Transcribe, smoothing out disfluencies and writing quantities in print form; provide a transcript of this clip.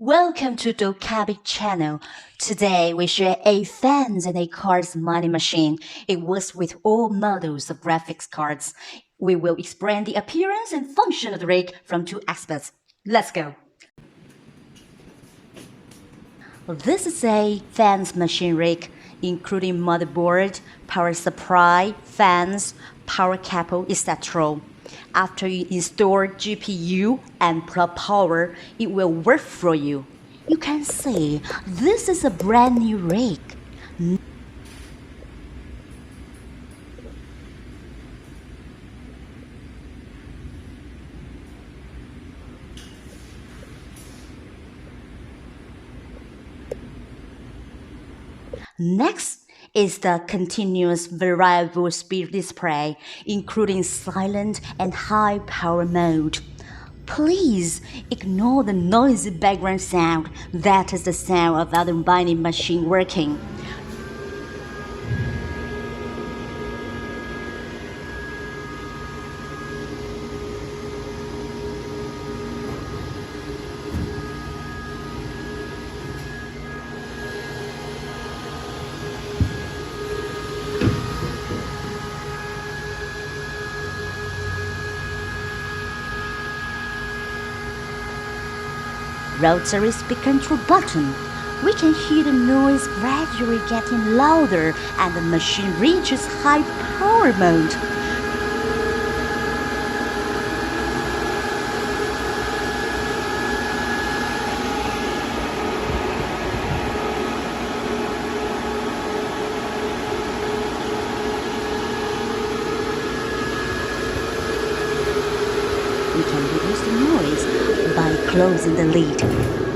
Welcome to Dokabic channel. Today we share 8 fans and 8 cards mining machine. It works with all models of graphics cards. We will explain the appearance and function of the rig from 2 aspects. Let's go. This is a fans machine rig, including motherboard, power supply, fans, power cable, etc. After you install GPU and plug power, it will work for you. You can see this is a brand new rig. Next is the continuous variable speed display, including silent and high power mode. Please ignore the noisy background sound. That is the sound of other mining machine working. Rotary speed control button. We can hear the noise gradually getting louder and the machine reaches high power mode. We can reduce the noise by closing the lid.